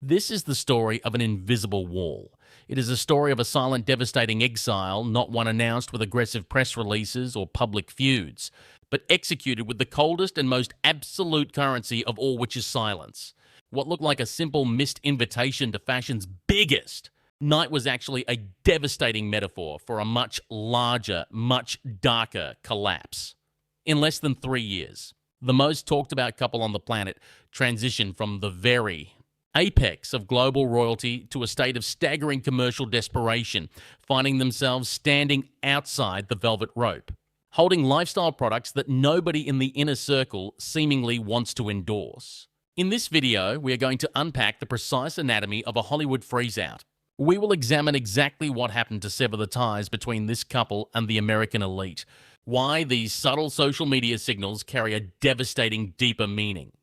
This is the story of an invisible wall. It is a story of a silent, devastating exile, not one announced with aggressive press releases or public feuds, but executed with the coldest and most absolute currency of all, which is silence. What looked like a simple missed invitation to fashion's biggest night was actually a devastating metaphor for a much larger, much darker collapse. In less than 3 years, the most talked about couple on the planet transitioned from the very apex of global royalty to a state of staggering commercial desperation, finding themselves standing outside the velvet rope, holding lifestyle products that nobody in the inner circle seemingly wants to endorse. In this video, we are going to unpack the precise anatomy of a Hollywood freeze-out. We will examine exactly what happened to sever the ties between this couple and the American elite, why these subtle social media signals carry a devastating, deeper meaning,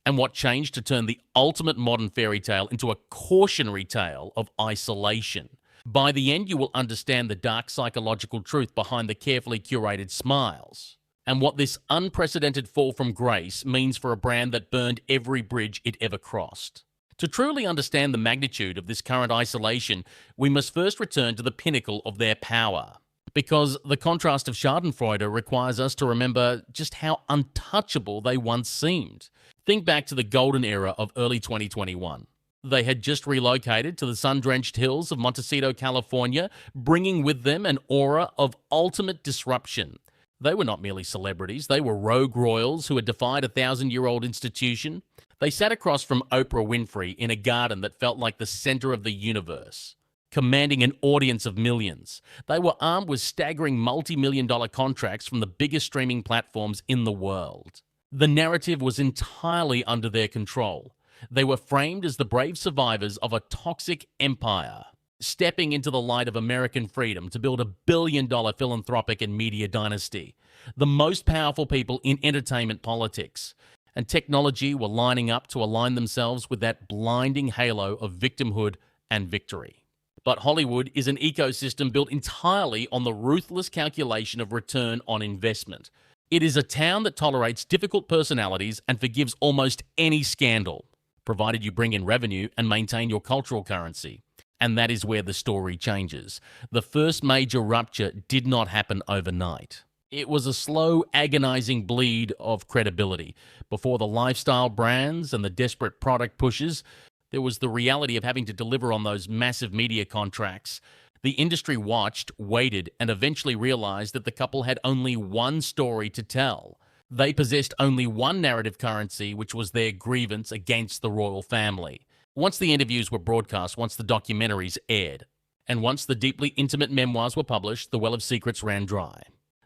and what changed to turn the ultimate modern fairy tale into a cautionary tale of isolation. By the end, you will understand the dark psychological truth behind the carefully curated smiles, and what this unprecedented fall from grace means for a brand that burned every bridge it ever crossed. To truly understand the magnitude of this current isolation, we must first return to the pinnacle of their power, because the contrast of Schadenfreude requires us to remember just how untouchable they once seemed. Think back to the golden era of early 2021. They had just relocated to the sun-drenched hills of Montecito, California, bringing with them an aura of ultimate disruption. They were not merely celebrities, they were rogue royals who had defied a 1,000-year-old institution. They sat across from Oprah Winfrey in a garden that felt like the center of the universe, commanding an audience of millions. They were armed with staggering multi-million-dollar contracts from the biggest streaming platforms in the world. The narrative was entirely under their control. They were framed as the brave survivors of a toxic empire, stepping into the light of American freedom to build a billion-dollar philanthropic and media dynasty. The most powerful people in entertainment politics and technology were lining up to align themselves with that blinding halo of victimhood and victory. But Hollywood is an ecosystem built entirely on the ruthless calculation of return on investment. It is a town that tolerates difficult personalities and forgives almost any scandal, provided you bring in revenue and maintain your cultural currency. And that is where the story changes. The first major rupture did not happen overnight. It was a slow, agonizing bleed of credibility. Before the lifestyle brands and the desperate product pushes, there was the reality of having to deliver on those massive media contracts. The industry watched, waited, and eventually realized that the couple had only one story to tell. They possessed only one narrative currency, which was their grievance against the royal family. Once the interviews were broadcast, once the documentaries aired, and once the deeply intimate memoirs were published, the well of secrets ran dry.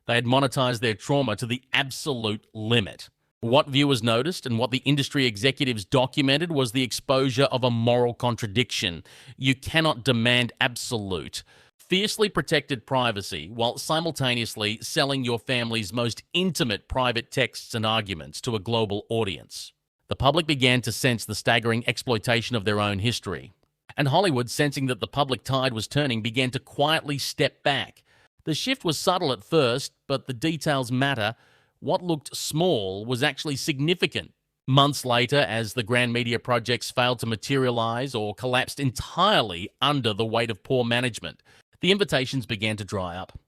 They had monetized their trauma to the absolute limit. What viewers noticed and what the industry executives documented was the exposure of a moral contradiction. You cannot demand absolute, fiercely protected privacy while simultaneously selling your family's most intimate private texts and arguments to a global audience. The public began to sense the staggering exploitation of their own history. And Hollywood, sensing that the public tide was turning, began to quietly step back. The shift was subtle at first, but the details matter. What looked small was actually significant. Months later, as the grand media projects failed to materialize or collapsed entirely under the weight of poor management, the invitations began to dry up.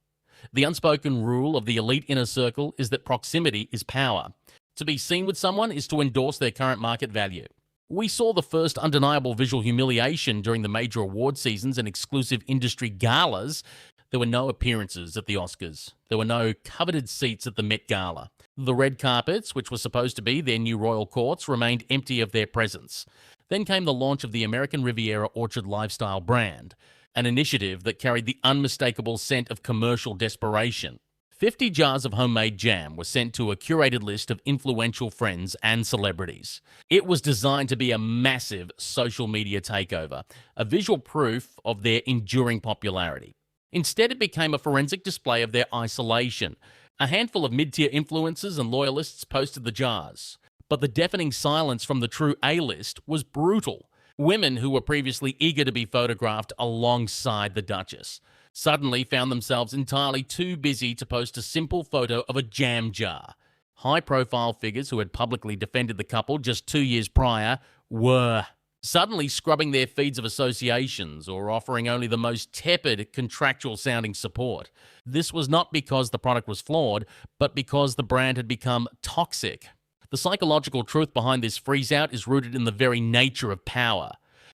The unspoken rule of the elite inner circle is that proximity is power. To be seen with someone is to endorse their current market value. We saw the first undeniable visual humiliation during the major award seasons and exclusive industry galas. There were no appearances at the Oscars. There were no coveted seats at the Met Gala. The red carpets, which were supposed to be their new royal courts, remained empty of their presence. Then came the launch of the American Riviera Orchard lifestyle brand, an initiative that carried the unmistakable scent of commercial desperation. 50 jars of homemade jam were sent to a curated list of influential friends and celebrities. It was designed to be a massive social media takeover, a visual proof of their enduring popularity. Instead, it became a forensic display of their isolation. A handful of mid-tier influencers and loyalists posted the jars. But the deafening silence from the true A-list was brutal. Women who were previously eager to be photographed alongside the Duchess suddenly found themselves entirely too busy to post a simple photo of a jam jar. High-profile figures who had publicly defended the couple just 2 years prior were suddenly scrubbing their feeds of associations or offering only the most tepid contractual sounding support. This was not because the product was flawed, but because the brand had become toxic. The psychological truth behind this freeze out is rooted in the very nature of power.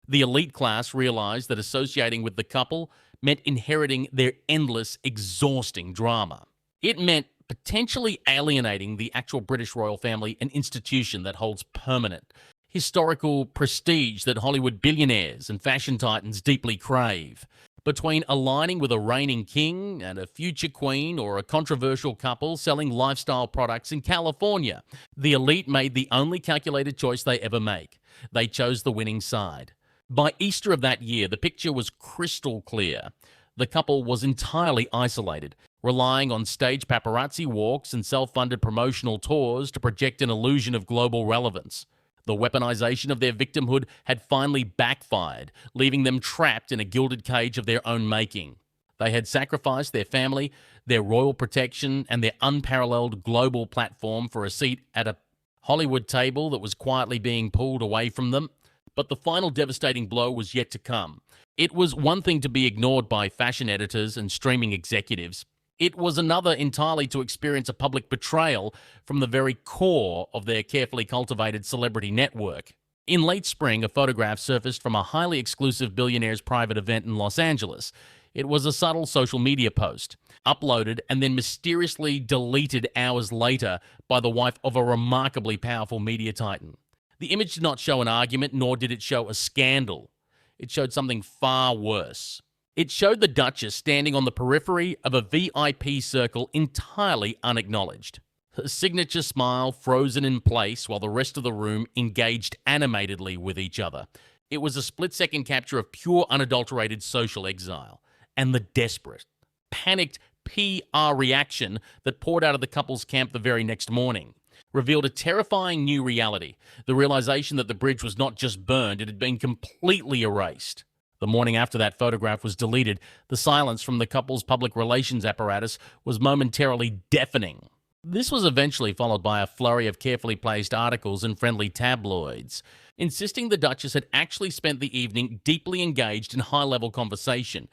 The elite class realized that associating with the couple meant inheriting their endless, exhausting drama. It meant potentially alienating the actual British royal family, an institution that holds permanent, historical prestige that Hollywood billionaires and fashion titans deeply crave. Between aligning with a reigning king and a future queen or a controversial couple selling lifestyle products in California, the elite made the only calculated choice they ever make. They chose the winning side. By Easter of that year, the picture was crystal clear. The couple was entirely isolated, relying on stage paparazzi walks and self-funded promotional tours to project an illusion of global relevance. The weaponization of their victimhood had finally backfired, leaving them trapped in a gilded cage of their own making. They had sacrificed their family, their royal protection, and their unparalleled global platform for a seat at a Hollywood table that was quietly being pulled away from them. But the final devastating blow was yet to come. It was one thing to be ignored by fashion editors and streaming executives. It was another entirely to experience a public betrayal from the very core of their carefully cultivated celebrity network. In late spring, a photograph surfaced from a highly exclusive billionaire's private event in Los Angeles. It was a subtle social media post, uploaded and then mysteriously deleted hours later by the wife of a remarkably powerful media titan. The image did not show an argument, nor did it show a scandal. It showed something far worse. It showed the Duchess standing on the periphery of a VIP circle entirely unacknowledged. Her signature smile frozen in place while the rest of the room engaged animatedly with each other. It was a split-second capture of pure, unadulterated social exile. And the desperate, panicked PR reaction that poured out of the couple's camp the very next morning revealed a terrifying new reality, the realization that the bridge was not just burned, it had been completely erased. The morning after that photograph was deleted, the silence from the couple's public relations apparatus was momentarily deafening. This was eventually followed by a flurry of carefully placed articles in friendly tabloids, insisting the Duchess had actually spent the evening deeply engaged in high-level conversation.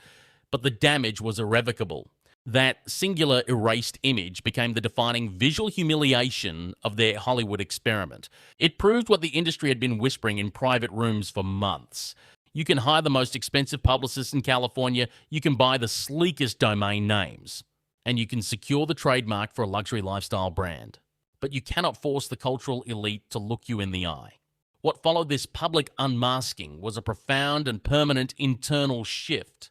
But the damage was irrevocable. That singular erased image became the defining visual humiliation of their Hollywood experiment. It proved what the industry had been whispering in private rooms for months. You can hire the most expensive publicists in California, you can buy the sleekest domain names, and you can secure the trademark for a luxury lifestyle brand. But you cannot force the cultural elite to look you in the eye. What followed this public unmasking was a profound and permanent internal shift.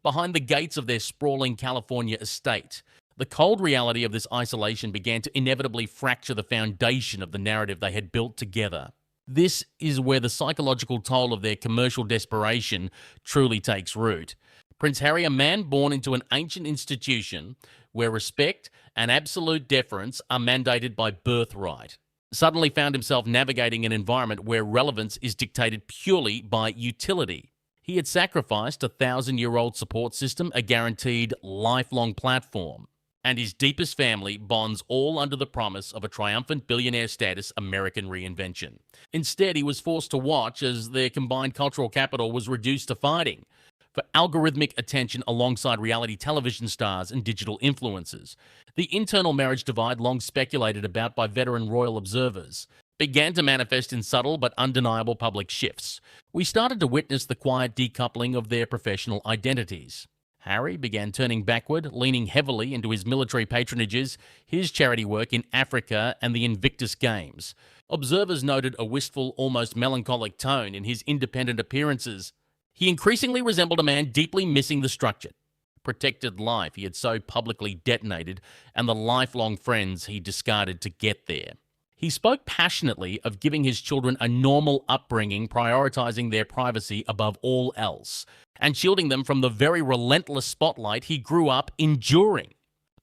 Behind the gates of their sprawling California estate, the cold reality of this isolation began to inevitably fracture the foundation of the narrative they had built together. This is where the psychological toll of their commercial desperation truly takes root. Prince Harry, a man born into an ancient institution where respect and absolute deference are mandated by birthright, suddenly found himself navigating an environment where relevance is dictated purely by utility. He had sacrificed a 1,000-year-old support system, a guaranteed lifelong platform, and his deepest family bonds all under the promise of a triumphant billionaire status American reinvention. Instead, he was forced to watch as their combined cultural capital was reduced to fighting for algorithmic attention alongside reality television stars and digital influencers. The internal marriage divide, long speculated about by veteran royal observers, began to manifest in subtle but undeniable public shifts. We started to witness the quiet decoupling of their professional identities. Harry began turning backward, leaning heavily into his military patronages, his charity work in Africa, and the Invictus Games. Observers noted a wistful, almost melancholic tone in his independent appearances. He increasingly resembled a man deeply missing the structured, protected life he had so publicly detonated and the lifelong friends he discarded to get there. He spoke passionately of giving his children a normal upbringing, prioritizing their privacy above all else, and shielding them from the very relentless spotlight he grew up enduring.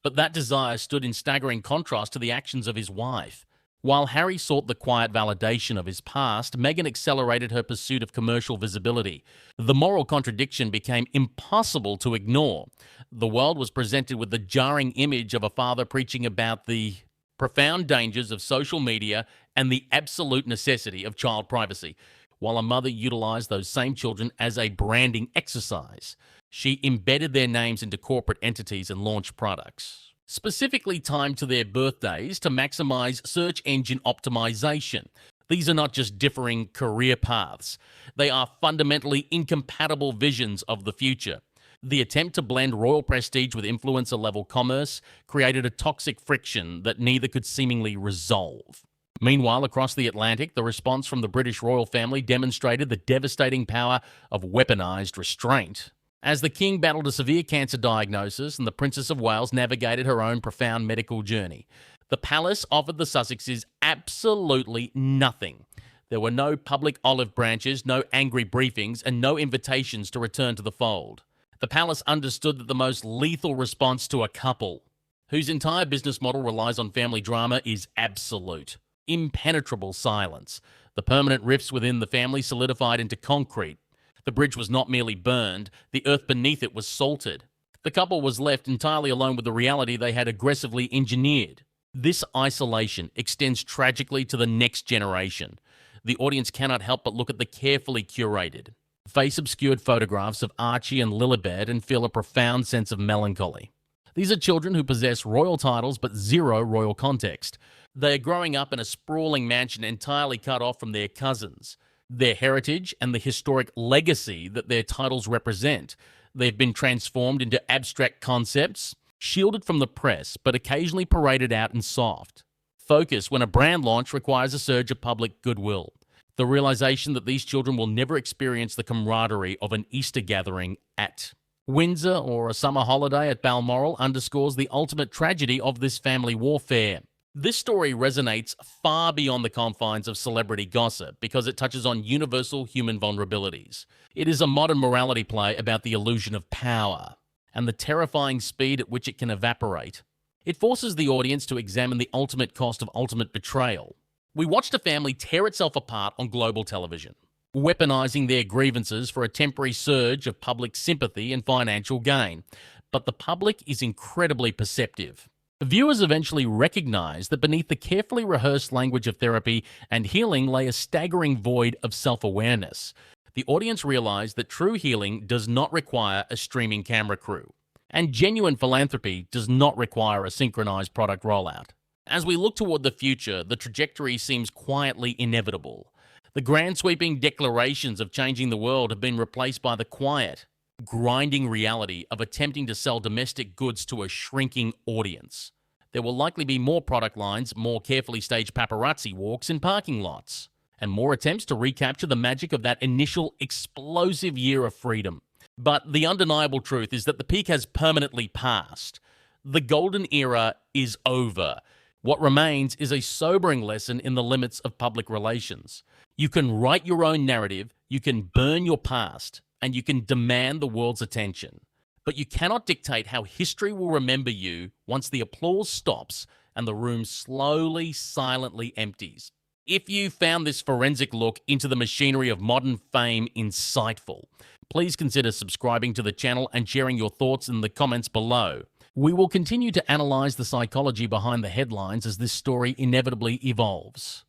But that desire stood in staggering contrast to the actions of his wife. While Harry sought the quiet validation of his past, Meghan accelerated her pursuit of commercial visibility. The moral contradiction became impossible to ignore. The world was presented with the jarring image of a father preaching about the profound dangers of social media and the absolute necessity of child privacy, while a mother utilized those same children as a branding exercise. She embedded their names into corporate entities and launched products, specifically timed to their birthdays to maximize search engine optimization. These are not just differing career paths, they are fundamentally incompatible visions of the future. The attempt to blend royal prestige with influencer-level commerce created a toxic friction that neither could seemingly resolve. Meanwhile, across the Atlantic, the response from the British royal family demonstrated the devastating power of weaponized restraint. As the King battled a severe cancer diagnosis and the Princess of Wales navigated her own profound medical journey, the palace offered the Sussexes absolutely nothing. There were no public olive branches, no angry briefings, and no invitations to return to the fold. The palace understood that the most lethal response to a couple, whose entire business model relies on family drama, is absolute, impenetrable silence. The permanent rifts within the family solidified into concrete. The bridge was not merely burned, the earth beneath it was salted. The couple was left entirely alone with the reality they had aggressively engineered. This isolation extends tragically to the next generation. The audience cannot help but look at the carefully curated, face-obscured photographs of Archie and Lilibet and feel a profound sense of melancholy. These are children who possess royal titles but zero royal context. They are growing up in a sprawling mansion entirely cut off from their cousins, their heritage, and the historic legacy that their titles represent. They've been transformed into abstract concepts, shielded from the press, but occasionally paraded out in soft focus when a brand launch requires a surge of public goodwill. The realization that these children will never experience the camaraderie of an Easter gathering at Windsor or a summer holiday at Balmoral underscores the ultimate tragedy of this family warfare. This story resonates far beyond the confines of celebrity gossip because it touches on universal human vulnerabilities. It is a modern morality play about the illusion of power and the terrifying speed at which it can evaporate. It forces the audience to examine the ultimate cost of ultimate betrayal. We watched a family tear itself apart on global television, weaponizing their grievances for a temporary surge of public sympathy and financial gain. But the public is incredibly perceptive. Viewers eventually recognized that beneath the carefully rehearsed language of therapy and healing lay a staggering void of self-awareness. The audience realized that true healing does not require a streaming camera crew, and genuine philanthropy does not require a synchronized product rollout. As we look toward the future, the trajectory seems quietly inevitable. The grand sweeping declarations of changing the world have been replaced by the quiet, grinding reality of attempting to sell domestic goods to a shrinking audience. There will likely be more product lines, more carefully staged paparazzi walks in parking lots, and more attempts to recapture the magic of that initial explosive year of freedom. But the undeniable truth is that the peak has permanently passed. The golden era is over. What remains is a sobering lesson in the limits of public relations. You can write your own narrative, you can burn your past, and you can demand the world's attention. But you cannot dictate how history will remember you once the applause stops and the room slowly, silently empties. If you found this forensic look into the machinery of modern fame insightful, please consider subscribing to the channel and sharing your thoughts in the comments below. We will continue to analyze the psychology behind the headlines as this story inevitably evolves.